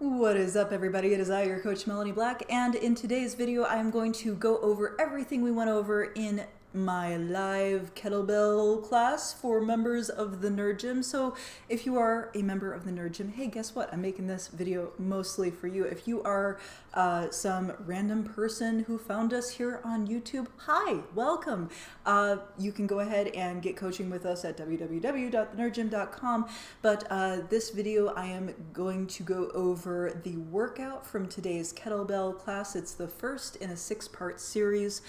What is up, everybody? It is I, your coach, Melanie Black, and in today's video, I'm going to go over everything we went over in my live kettlebell class for members of the Nerd Gym. So if you are a member of the Nerd Gym, hey, guess what? I'm making this video mostly for you. If you are some random person who found us here on YouTube, hi, welcome. You can go ahead and get coaching with us at www.thenerdgym.com. But this video, I am going to go over the workout from today's kettlebell class. It's the first in a 6-part series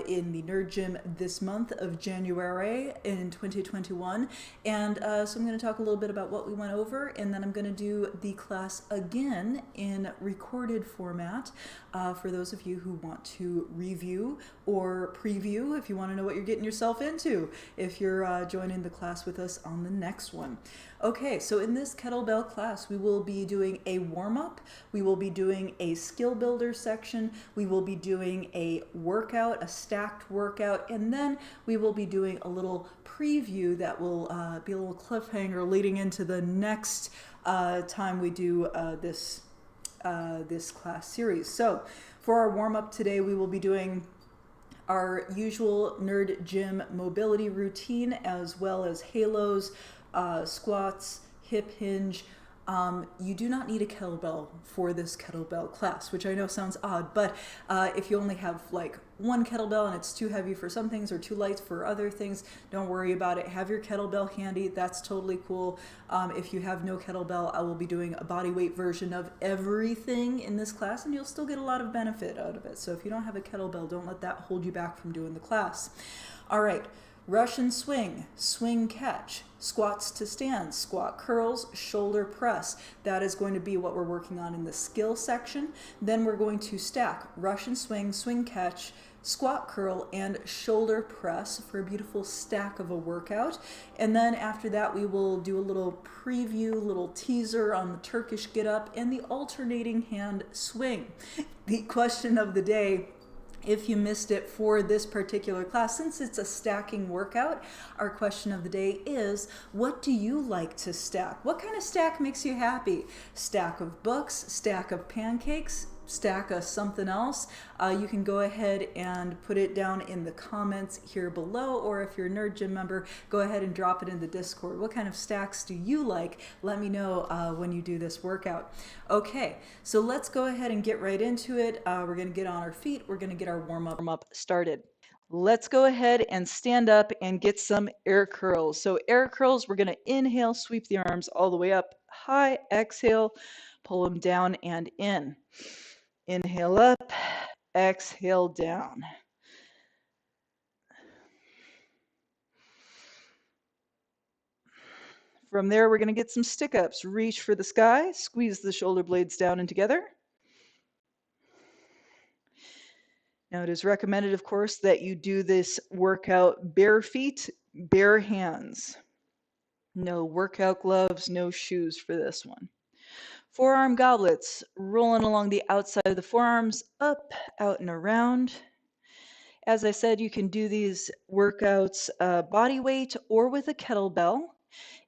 in the Nerd Gym this month of January in 2021. And so I'm going to talk a little bit about what we went over, and then I'm going to do the class again in recorded format for those of you who want to review or preview if you want to know what you're getting yourself into if you're joining the class with us on the next one. Okay, so in this kettlebell class, we will be doing a warm-up, we will be doing a skill builder section, we will be doing a workout, a stacked workout, and then we will be doing a little preview that will be a little cliffhanger leading into the next time we do this class series. So for our warm-up today, we will be doing our usual Nerd Gym mobility routine, as well as halos, squats, hip hinge. You do not need a kettlebell for this kettlebell class, which I know sounds odd, but if you only have like one kettlebell and it's too heavy for some things or too light for other things, don't worry about it. Have your kettlebell handy. That's totally cool. If you have no kettlebell, I will be doing a body weight version of everything in this class, and you'll still get a lot of benefit out of it. So if you don't have a kettlebell, don't let that hold you back from doing the class. All right. Russian swing, swing catch, squats to stand, squat curls, shoulder press. That is going to be what we're working on in the skill section. Then we're going to stack Russian swing, swing catch, squat curl, and shoulder press for a beautiful stack of a workout. And then after that, we will do a little preview, little teaser on the Turkish get up and the alternating hand swing. The question of the day, if you missed it for this particular class, since it's a stacking workout, our question of the day is, what do you like to stack? What kind of stack makes you happy? Stack of books, stack of pancakes, stack of something else? You can go ahead and put it down in the comments here below, or if you're a Nerd Gym member, go ahead and drop it in the Discord. What kind of stacks do you like? Let me know when you do this workout. Okay, so let's go ahead and get right into it. We're going to get on our feet. We're going to get our warm-up started. Let's go ahead and stand up and get some air curls. So air curls, we're going to inhale, sweep the arms all the way up high, exhale, pull them down and in. Inhale up, exhale down. From there, we're going to get some stick ups. Reach for the sky, squeeze the shoulder blades down and together. Now, it is recommended, of course, that you do this workout bare feet, bare hands. No workout gloves, no shoes for this one. Forearm goblets, rolling along the outside of the forearms, up, out, and around. As I said, you can do these workouts body weight or with a kettlebell.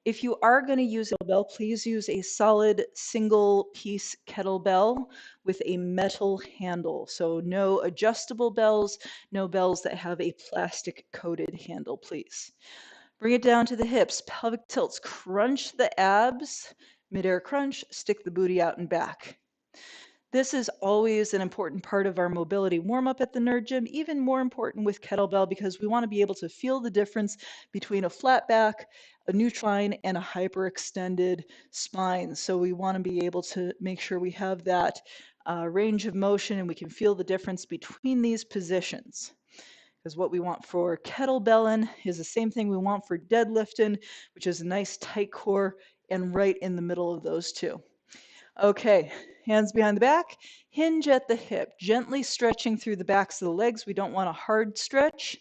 If you are going to use a kettlebell, please use a solid single piece kettlebell with a metal handle. So no adjustable bells, no bells that have a plastic coated handle, please. Bring it down to the hips, pelvic tilts, crunch the abs, midair crunch, stick the booty out and back. This is always an important part of our mobility warm-up at the Nerd Gym, even more important with kettlebell because we want to be able to feel the difference between a flat back, a neutral line, and a hyperextended spine. So we want to be able to make sure we have that range of motion and we can feel the difference between these positions. Because what we want for kettlebelling is the same thing we want for deadlifting, which is a nice tight core and right in the middle of those two. Okay, hands behind the back, hinge at the hip, gently stretching through the backs of the legs. We don't want a hard stretch,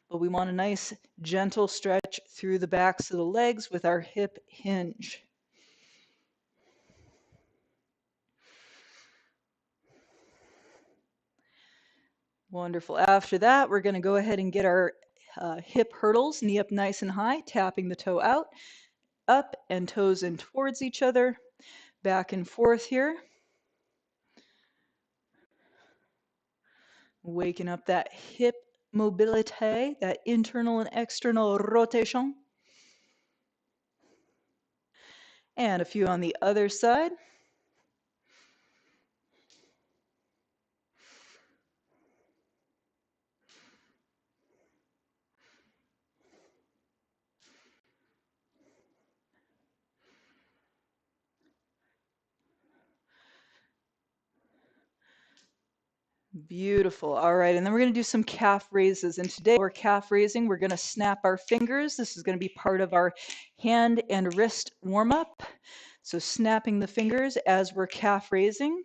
but we want a nice gentle stretch through the backs of the legs with our hip hinge. Wonderful. After that, we're going to go ahead and get our hip hurdles, knee up nice and high, tapping the toe out, up and toes in towards each other. Back and forth here. Waking up that hip mobility, that internal and external rotation. And a few on the other side. Beautiful. All right, and then we're going to do some calf raises. And today we're calf raising. We're going to snap our fingers. This is going to be part of our hand and wrist warm up. So snapping the fingers as we're calf raising,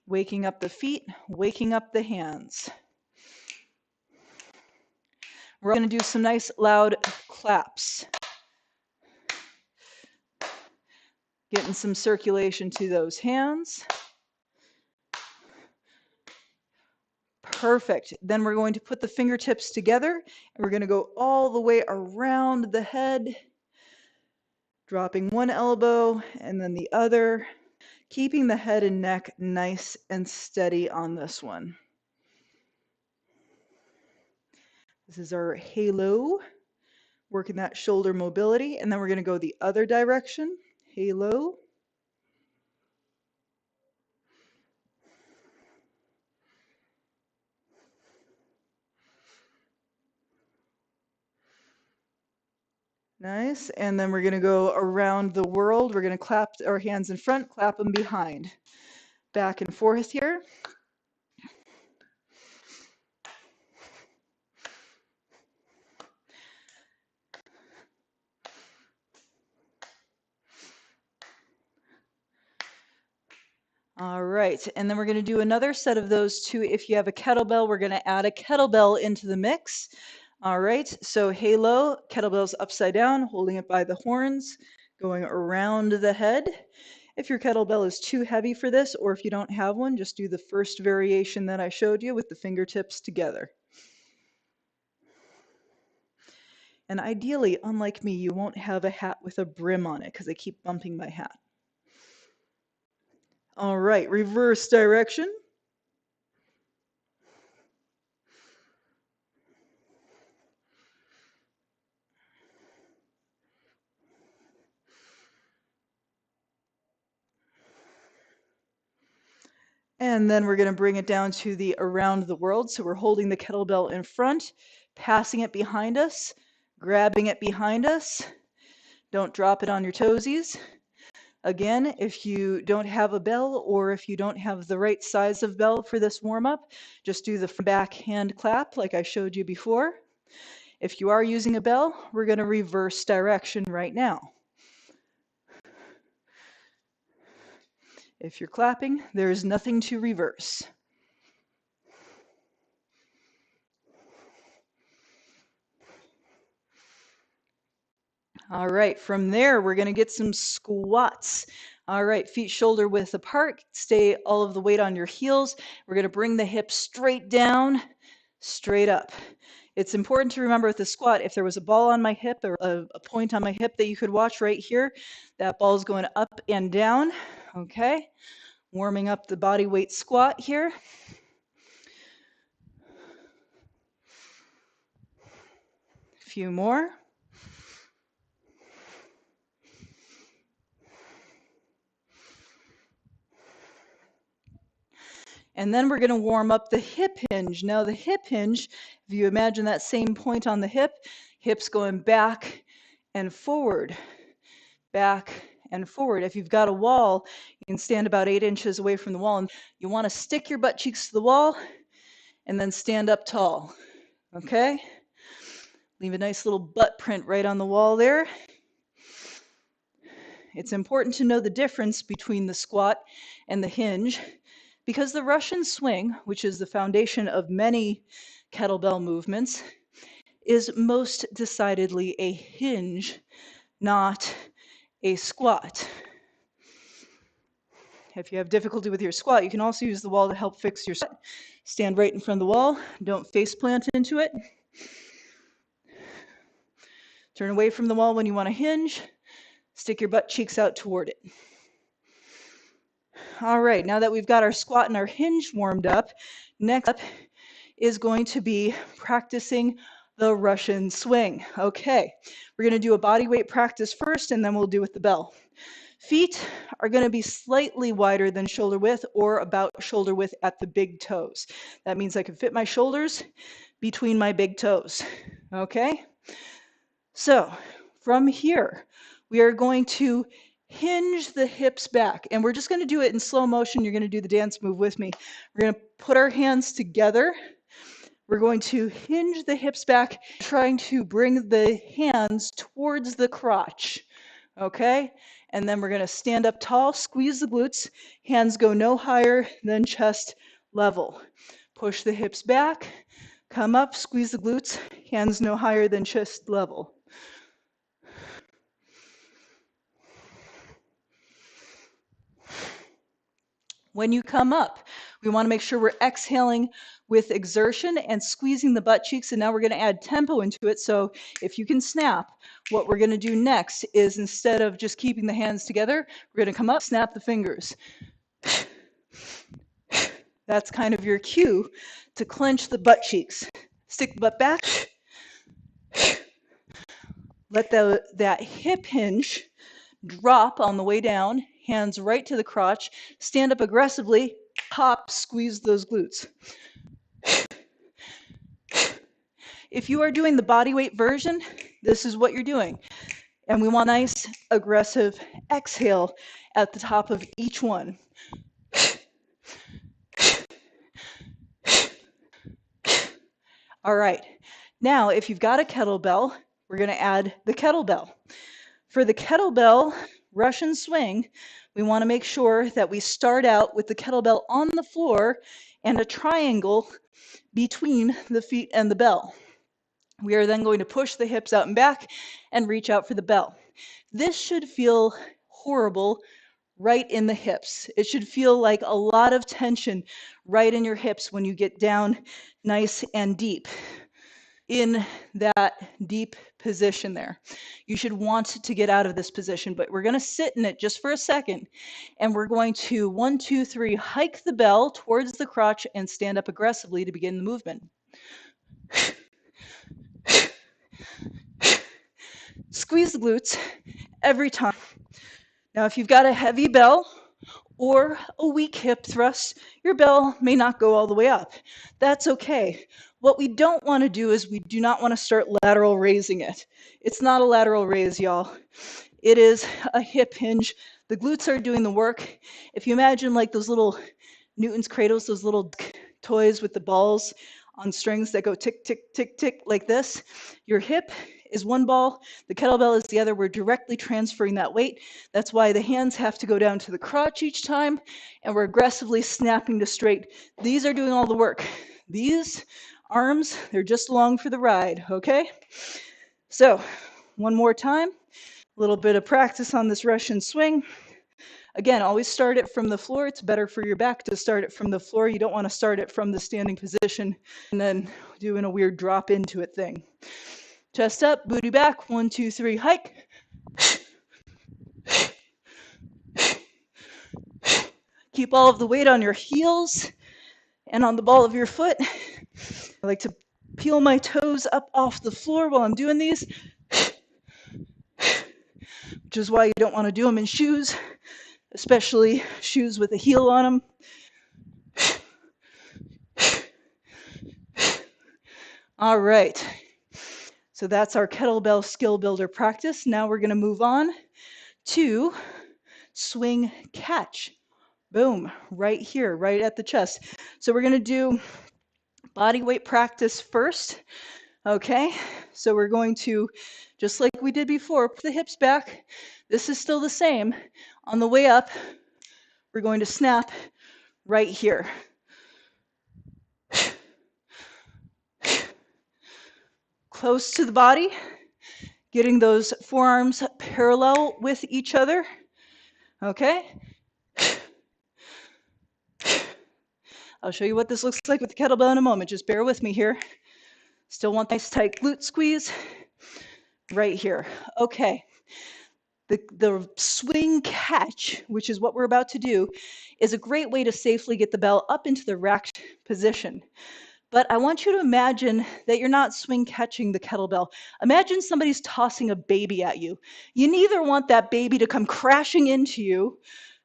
waking up the feet, waking up the hands. We're going to do some nice loud claps. Getting some circulation to those hands. Perfect. Then we're going to put the fingertips together and we're going to go all the way around the head, dropping one elbow and then the other, keeping the head and neck nice and steady on this one. This is our halo, working that shoulder mobility, and then we're going to go the other direction, halo. Nice, and then we're going to go around the world. We're going to clap our hands in front, clap them behind. Back and forth here. All right, and then we're going to do another set of those two. If you have a kettlebell, we're going to add a kettlebell into the mix. All right, so halo, kettlebell's upside down, holding it by the horns, going around the head. If your kettlebell is too heavy for this, or if you don't have one, just do the first variation that I showed you with the fingertips together. And ideally, unlike me, you won't have a hat with a brim on it because I keep bumping my hat. All right, reverse direction. And then we're going to bring it down to the around the world. So we're holding the kettlebell in front, passing it behind us, grabbing it behind us. Don't drop it on your toesies. Again, if you don't have a bell or if you don't have the right size of bell for this warm-up, just do the back hand clap like I showed you before. If you are using a bell, we're going to reverse direction right now. If you're clapping, there is nothing to reverse. All right, from there, we're going to get some squats. All right, feet shoulder width apart. Stay all of the weight on your heels. We're going to bring the hips straight down, straight up. It's important to remember with the squat, if there was a ball on my hip or a point on my hip that you could watch right here, that ball is going up and down. Okay, warming up the body weight squat here. A few more. And then we're going to warm up the hip hinge. Now the hip hinge, if you imagine that same point on the hip, hips going back and forward, back and forward. If you've got a wall, you can stand about 8 inches away from the wall, and you want to stick your butt cheeks to the wall and then stand up tall, okay? Leave a nice little butt print right on the wall there. It's important to know the difference between the squat and the hinge, because the Russian swing, which is the foundation of many kettlebell movements, is most decidedly a hinge, not a squat. If you have difficulty with your squat, you can also use the wall to help fix your squat. Stand right in front of the wall. Don't face plant into it. Turn away from the wall when you want to hinge. Stick your butt cheeks out toward it. All right, now that we've got our squat and our hinge warmed up, next up is going to be practicing the Russian swing. Okay, we're going to do a body weight practice first, and then we'll do with the bell. Feet are going to be slightly wider than shoulder width, or about shoulder width at the big toes. That means I can fit my shoulders between my big toes. Okay? So from here, we are going to hinge the hips back, and we're just going to do it in slow motion. You're going to do the dance move with me. We're going to put our hands together. We're going to hinge the hips back, trying to bring the hands towards the crotch. Okay? And then we're going to stand up tall, squeeze the glutes, hands go no higher than chest level. Push the hips back, come up, squeeze the glutes, hands no higher than chest level. When you come up, we want to make sure we're exhaling with exertion and squeezing the butt cheeks, and now we're going to add tempo into it. So if you can snap, what we're going to do next is, instead of just keeping the hands together, we're going to come up, snap the fingers. That's kind of your cue to clench the butt cheeks. Stick the butt back. Let that hip hinge drop on the way down, hands right to the crotch, stand up aggressively, pop, squeeze those glutes. If you are doing the body weight version, this is what you're doing. And we want a nice, aggressive exhale at the top of each one. All right, now if you've got a kettlebell, we're going to add the kettlebell. For the kettlebell Russian swing, we want to make sure that we start out with the kettlebell on the floor and a triangle between the feet and the bell. We are then going to push the hips out and back and reach out for the bell. This should feel horrible right in the hips. It should feel like a lot of tension right in your hips when you get down nice and deep in that deep position there. You should want to get out of this position, but we're going to sit in it just for a second, and we're going to 1, 2, 3 hike the bell towards the crotch and stand up aggressively to begin the movement. Squeeze the glutes every time. Now, if you've got a heavy bell or a weak hip thrust, your bell may not go all the way up. That's okay. What we don't want to do is we do not want to start lateral raising it. It's not a lateral raise, y'all. It is a hip hinge. The glutes are doing the work. If you imagine like those little Newton's cradles, those little toys with the balls on strings that go tick, tick, tick, tick like this, your hip is one ball, the kettlebell is the other. We're directly transferring that weight. That's why the hands have to go down to the crotch each time, and we're aggressively snapping to straight. These are doing all the work. These arms, they're just along for the ride, okay? So, one more time, a little bit of practice on this Russian swing. Again, always start it from the floor. It's better for your back to start it from the floor. You don't want to start it from the standing position and then doing a weird drop into it thing. Chest up, booty back, 1, 2, 3, hike. Keep all of the weight on your heels and on the ball of your foot. I like to peel my toes up off the floor while I'm doing these, which is why you don't want to do them in shoes, especially shoes with a heel on them. All right. So that's our kettlebell skill builder practice. Now we're going to move on to swing catch. Boom, right here, right at the chest. So we're going to do body weight practice first. Okay, so we're going to, just like we did before, put the hips back. This is still the same. On the way up, we're going to snap right here. Close to the body, getting those forearms parallel with each other. Okay. I'll show you what this looks like with the kettlebell in a moment. Just bear with me here. Still want nice tight glute squeeze right here. Okay. The swing catch, which is what we're about to do, is a great way to safely get the bell up into the racked position. But I want you to imagine that you're not swing catching the kettlebell. Imagine somebody's tossing a baby at you. You neither want that baby to come crashing into you,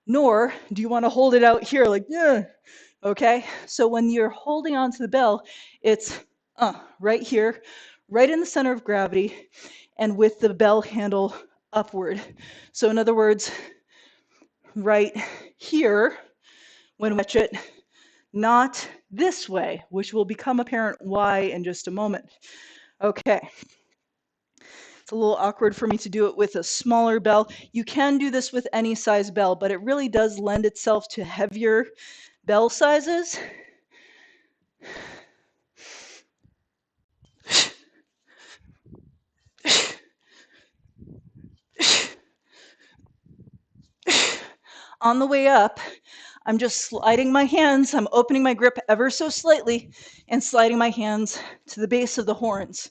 nor do you want to hold it out here like, yeah, okay? So when you're holding onto the bell, it's right here, right in the center of gravity, and with the bell handle upward. So in other words, right here, when we catch it, not this way, which will become apparent why in just a moment. Okay. It's a little awkward for me to do it with a smaller bell. You can do this with any size bell, but it really does lend itself to heavier bell sizes. On the way up, I'm just sliding my hands. I'm opening my grip ever so slightly and sliding my hands to the base of the horns.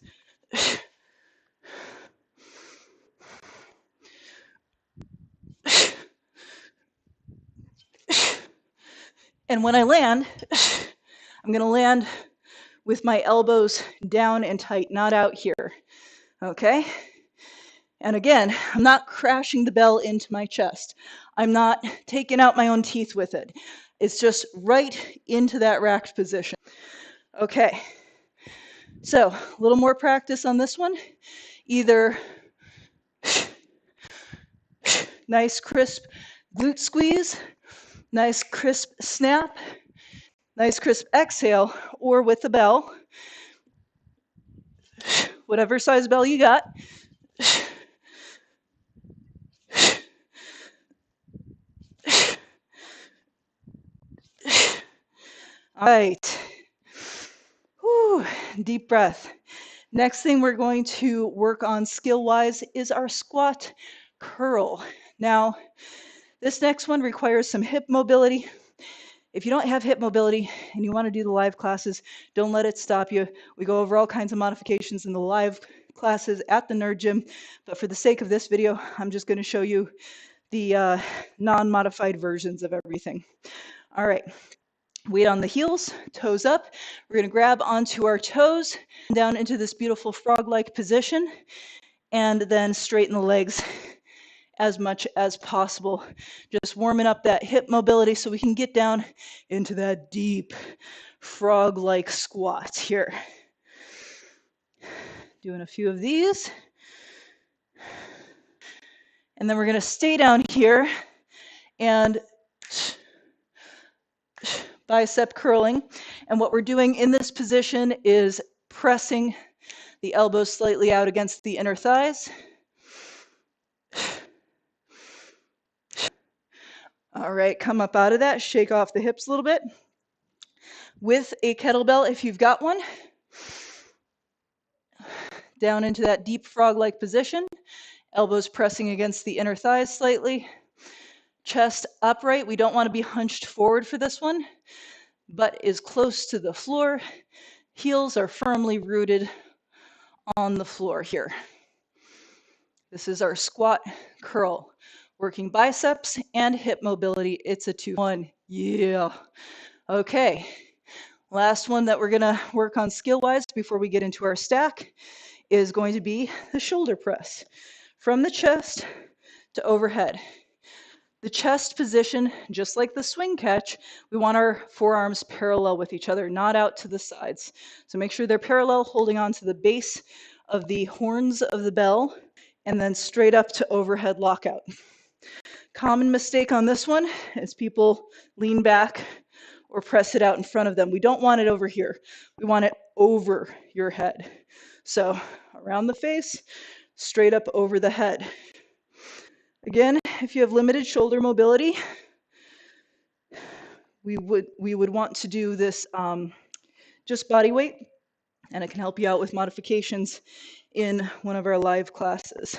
And when I land, I'm going to land with my elbows down and tight, not out here. Okay? And again, I'm not crashing the bell into my chest. I'm not taking out my own teeth with it. It's just right into that racked position. Okay. So, a little more practice on this one. Either nice crisp glute squeeze, nice crisp snap, nice crisp exhale, or with the bell, whatever size bell you got. All right. Whew, deep breath. Next thing we're going to work on skill-wise is our squat curl. Now, this next one requires some hip mobility. If you don't have hip mobility and you want to do the live classes, don't let it stop you. We go over all kinds of modifications in the live classes at the Nerd Gym, but for the sake of this video, I'm just going to show you the non-modified versions of everything. All right. Weight on the heels, toes up. We're going to grab onto our toes, down into this beautiful frog-like position, and then straighten the legs as much as possible. Just warming up that hip mobility so we can get down into that deep frog-like squat here. Doing a few of these. And then we're going to stay down here and bicep curling. And what we're doing in this position is pressing the elbows slightly out against the inner thighs. All right, come up out of that, shake off the hips a little bit. With a kettlebell, if you've got one, down into that deep frog-like position, elbows pressing against the inner thighs slightly, chest upright. We don't want to be hunched forward for this one. Butt is close to the floor. Heels are firmly rooted on the floor here. This is our squat curl. Working biceps and hip mobility. It's a 2-1. Yeah. Okay. Last one that we're going to work on skill-wise before we get into our stack is going to be the shoulder press. From the chest to overhead. The chest position, just like the swing catch, we want our forearms parallel with each other, not out to the sides. So make sure they're parallel, holding on to the base of the horns of the bell, and then straight up to overhead lockout. Common mistake on this one is people lean back or press it out in front of them. We don't want it over here. We want it over your head. So around the face, straight up over the head. Again, if you have limited shoulder mobility, we would want to do this just body weight, and it can help you out with modifications in one of our live classes,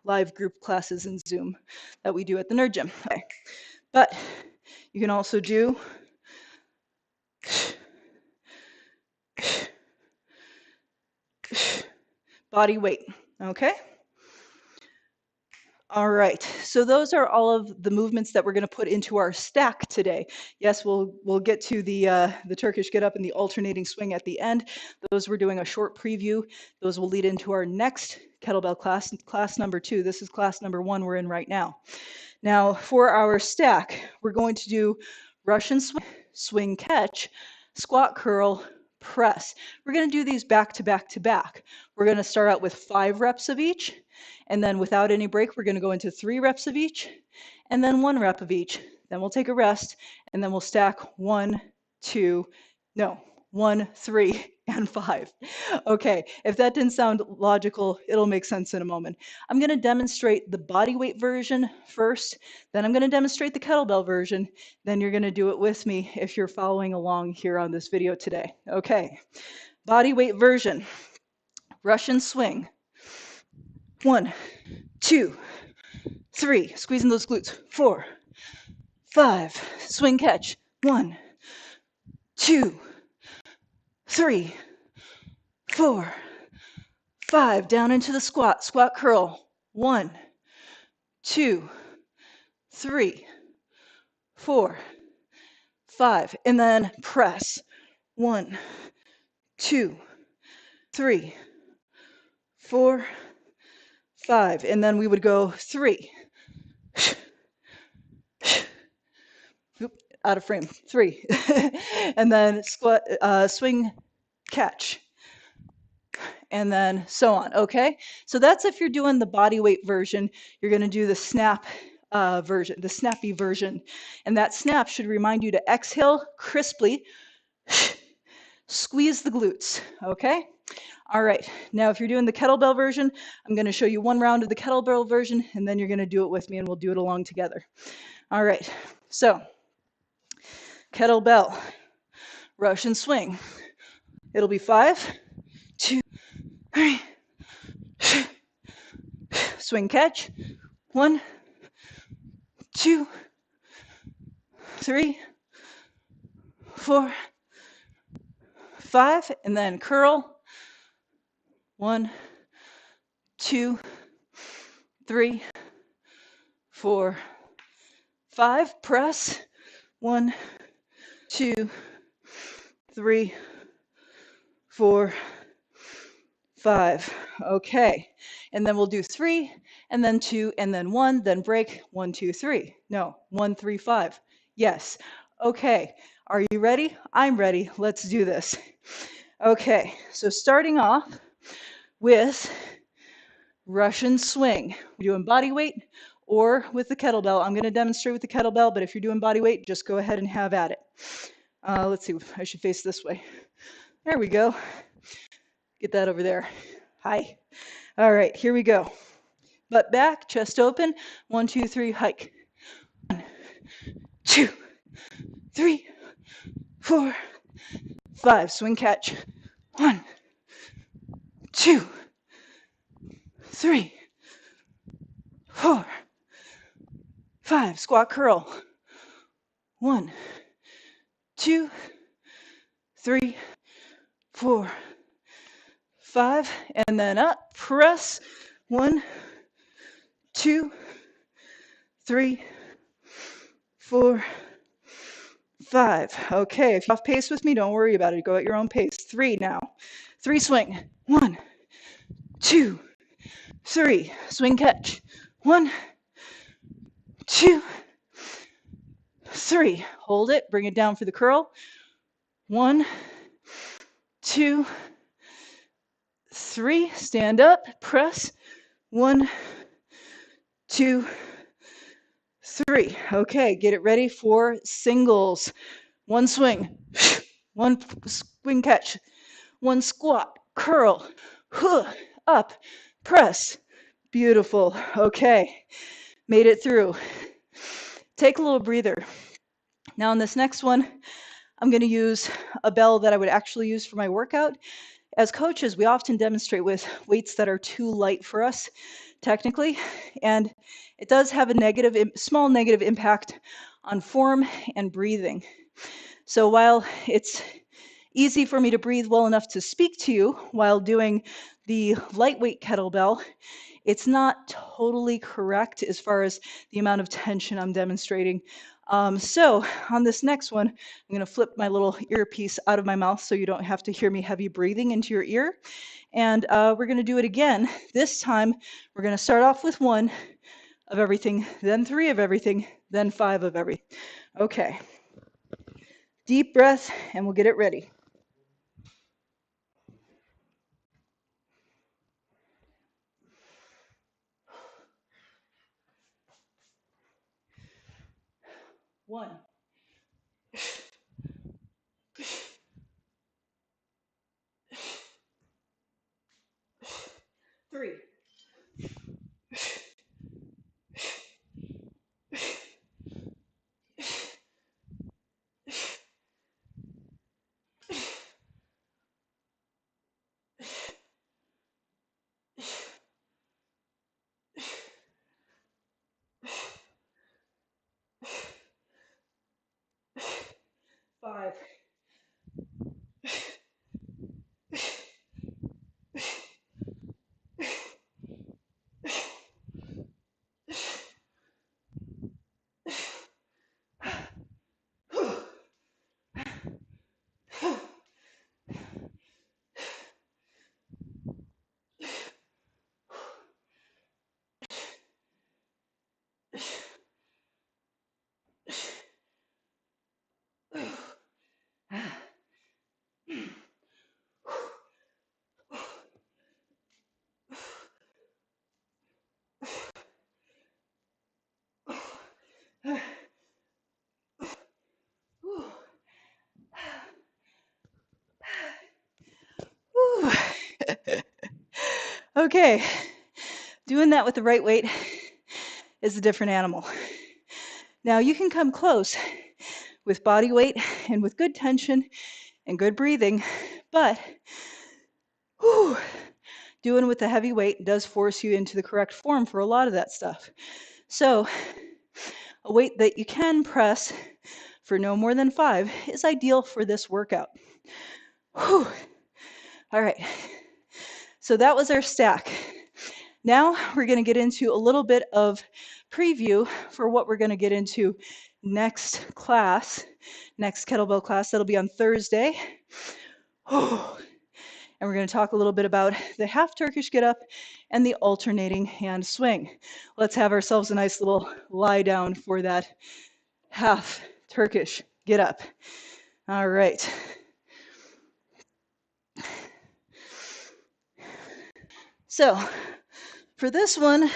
live group classes in Zoom that we do at the Nerd Gym. Okay. But you can also do body weight, okay? All right, so those are all of the movements that we're going to put into our stack today. Yes, we'll get to the Turkish get up and the alternating swing at the end. Those we're doing a short preview. Those will lead into our next kettlebell class, class number 2. This is class number 1 we're in right now. Now for our stack, we're going to do Russian swing, swing catch, squat curl, press. We're going to do these back to back to back. We're going to start out with 5 reps of each, and then without any break, we're going to go into 3 reps of each, and then 1 rep of each. Then we'll take a rest, and then we'll stack 1, 3, and 5. Okay, if that didn't sound logical, it'll make sense in a moment. I'm going to demonstrate the body weight version first, then I'm going to demonstrate the kettlebell version, then you're going to do it with me if you're following along here on this video today. Okay, body weight version, Russian swing. 1, 2, 3, squeezing those glutes. 4, 5, swing catch. 1, 2, 3, 4, 5, down into the squat, squat curl. 1, 2, 3, 4, 5, and then press. 1, 2, 3, 4, 5, and then we would go 3. Oop, out of frame. 3, and then squat, swing, catch, and then so on. Okay, so that's if you're doing the body weight version. You're going to do the snap version, the snappy version, and that snap should remind you to exhale crisply, squeeze the glutes. Okay, all right, now if you're doing the kettlebell version, I'm going to show you 1 round of the kettlebell version, and then you're going to do it with me, and we'll do it along together. All right, so kettlebell, Russian swing. It'll be 5, 2, 3, swing catch. 1, 2, 3, 4, 5, and then curl. 1, 2, 3, 4, 5, press. 1, 2, 3, 4, 5. Okay, and then we'll do 3, and then 2, and then 1, then break. 1, 2, 3. No, 1, 3, 5. Yes. Okay, are you ready? I'm ready. Let's do this. Okay, so starting off with Russian swing. We're doing body weight or with the kettlebell. I'm going to demonstrate with the kettlebell, but if you're doing body weight, just go ahead and have at it. Let's see, I should face this way. There we go. Get that over there. Hi. All right, here we go. Butt back, chest open. 1, 2, 3, hike. 1, 2, 3, 4, 5. Swing catch. 1, 2, 3, 4, 5. Squat curl. 1, 2, 3, 4, 5, and then up, press. 1, 2, 3, 4, 5. Okay, if you're off pace with me, don't worry about it. Go at your own pace. 3 now. 3 swing. 1, 2, 3. Swing catch. 1, 2, 3. Hold it. Bring it down for the curl. 1, 2, 3. Stand up. Press. 1, 2, 3. Okay, get it ready for singles. 1 swing. 1 swing catch. 1 squat. Curl. Up. Press. Beautiful. Okay, made it through. Take a little breather. Now in this next one, I'm going to use a bell that I would actually use for my workout. As coaches, we often demonstrate with weights that are too light for us, technically, and it does have a small negative impact on form and breathing. So while it's easy for me to breathe well enough to speak to you while doing the lightweight kettlebell, it's not totally correct as far as the amount of tension I'm demonstrating. So on this next one, I'm going to flip my little earpiece out of my mouth so you don't have to hear me heavy breathing into your ear. And we're going to do it again. This time, we're going to start off with 1 of everything, then 3 of everything, then 5 of everything. Okay. Deep breath, and we'll get it ready. One. 3. 5. Okay, doing that with the right weight is a different animal. Now you can come close with body weight and with good tension and good breathing, but doing with the heavy weight does force you into the correct form for a lot of that stuff. So a weight that you can press for no more than 5 is ideal for this workout. All right, so that was our stack. Now we're going to get into a little bit of preview for what we're going to get into next class, next kettlebell class. That'll be on Thursday. And we're going to talk a little bit about the half Turkish get up and the alternating hand swing. Let's have ourselves a nice little lie down for that half Turkish get up. All right. So for this one,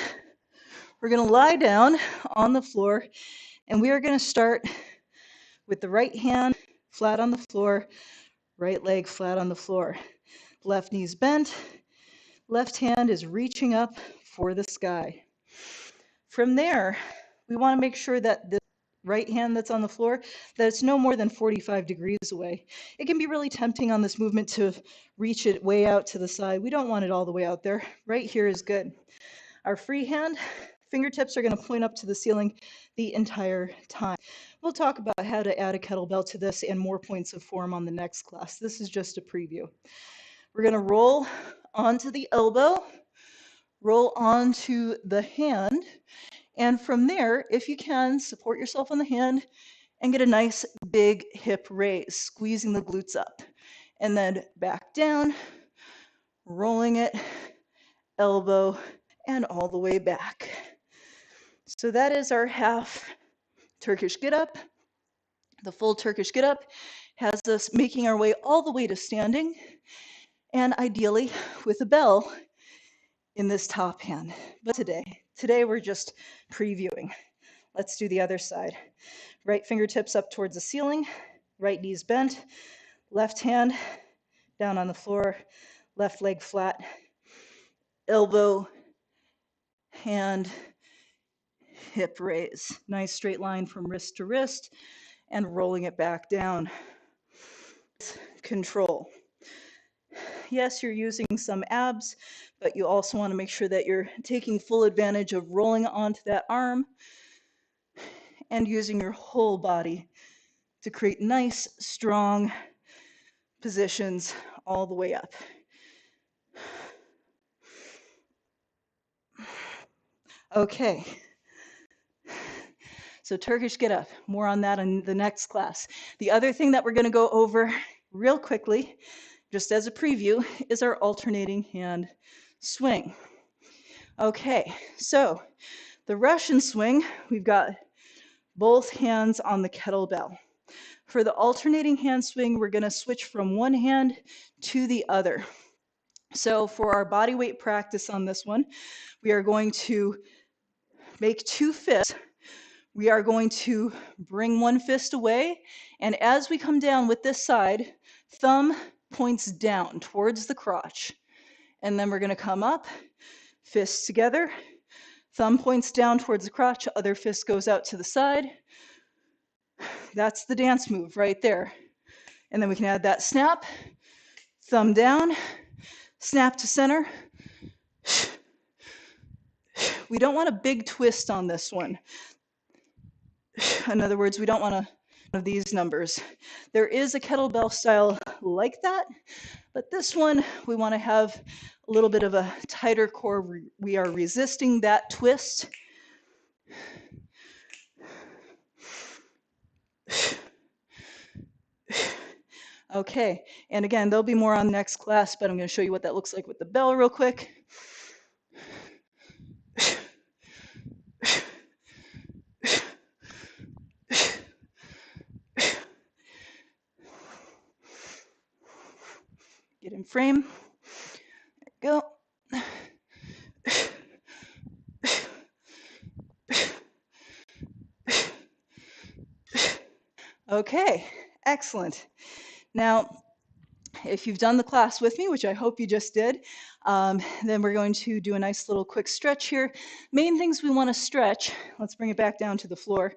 we're going to lie down on the floor, and we are going to start with the right hand flat on the floor, right leg flat on the floor. Left knee's bent, left hand is reaching up for the sky. From there, we want to make sure that the right hand that's on the floor, that it's no more than 45 degrees away. It can be really tempting on this movement to reach it way out to the side. We don't want it all the way out there. Right here is good. Our free hand, fingertips are going to point up to the ceiling the entire time. We'll talk about how to add a kettlebell to this and more points of form on the next class. This is just a preview. We're going to roll onto the elbow, roll onto the hand, and from there, if you can, support yourself on the hand and get a nice big hip raise, squeezing the glutes up. And then back down, rolling it, elbow, and all the way back. So that is our half Turkish get up. The full Turkish get up has us making our way all the way to standing, and ideally with a bell in this top hand. But today we're just previewing. Let's do the other side. Right fingertips up towards the ceiling, right knee's bent, left hand down on the floor, left leg flat, elbow, hand, hip raise. Nice straight line from wrist to wrist and rolling it back down. Control. Yes, you're using some abs, but you also want to make sure that you're taking full advantage of rolling onto that arm and using your whole body to create nice, strong positions all the way up. Okay. So Turkish get up, more on that in the next class. The other thing that we're going to go over real quickly, just as a preview, is our alternating hand swing. Okay, so the Russian swing, we've got both hands on the kettlebell. For the alternating hand swing, we're going to switch from one hand to the other. So for our body weight practice on this one, we are going to make two fists. We are going to bring one fist away, and as we come down with this side, thumb points down towards the crotch. And then we're going to come up, fists together, thumb points down towards the crotch, other fist goes out to the side. That's the dance move right there. And then we can add that snap, thumb down, snap to center. We don't want a big twist on this one. In other words, we don't want of these numbers. There is a kettlebell style like that, but this one we want to have a little bit of a tighter core. We are resisting that twist. Okay, and again, there'll be more on the next class, but I'm going to show you what that looks like with the bell real quick. Get in frame. There we go. Okay, excellent. Now, if you've done the class with me, which I hope you just did, then we're going to do a nice little quick stretch here. Main things we want to stretch, let's bring it back down to the floor,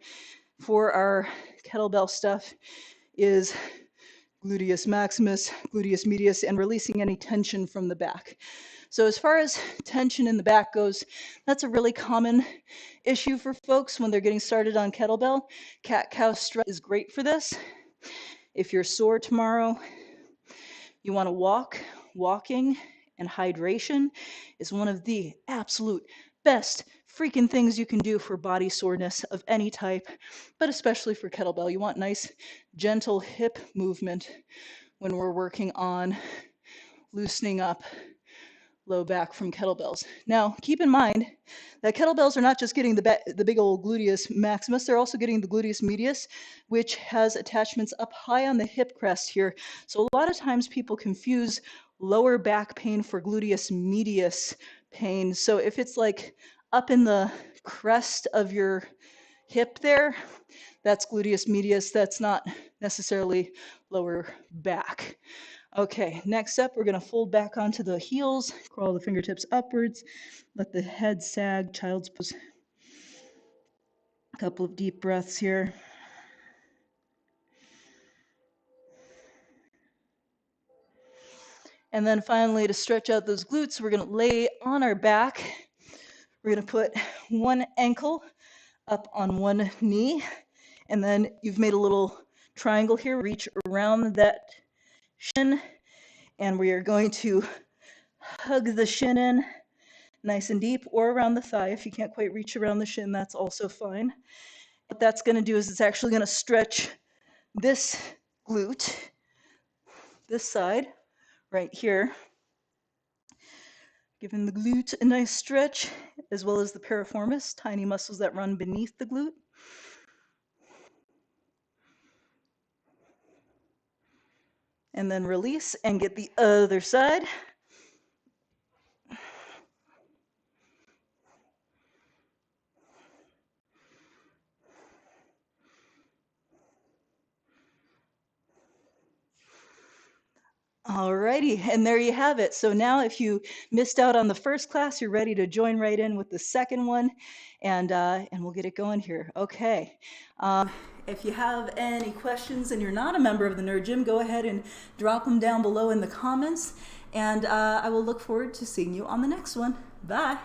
for our kettlebell stuff is gluteus maximus, gluteus medius, and releasing any tension from the back. So as far as tension in the back goes, that's a really common issue for folks when they're getting started on kettlebell. Cat-cow stretch is great for this. If you're sore tomorrow, you want to walk. Walking and hydration is one of the absolute best freaking things you can do for body soreness of any type, but especially for kettlebell. You want nice, gentle hip movement when we're working on loosening up low back from kettlebells. Now, keep in mind that kettlebells are not just getting the big old gluteus maximus, they're also getting the gluteus medius, which has attachments up high on the hip crest here. So a lot of times people confuse lower back pain for gluteus medius pain. So if it's like up in the crest of your hip there, that's gluteus medius, that's not necessarily lower back. Okay, next up, we're going to fold back onto the heels, crawl the fingertips upwards, let the head sag, child's pose. A couple of deep breaths here. And then finally, to stretch out those glutes, we're going to lay on our back. We're going to put one ankle up on one knee, and then you've made a little triangle here. Reach around that shin, and we are going to hug the shin in nice and deep, or around the thigh. If you can't quite reach around the shin, that's also fine. What that's going to do is it's actually going to stretch this glute, this side, right here, giving the glute a nice stretch, as well as the piriformis, tiny muscles that run beneath the glute. And then release and get the other side. Alrighty, and there you have it. So now if you missed out on the first class, you're ready to join right in with the second one, and we'll get it going here. Okay. If you have any questions and you're not a member of the Nerd Gym, go ahead and drop them down below in the comments, and I will look forward to seeing you on the next one. Bye.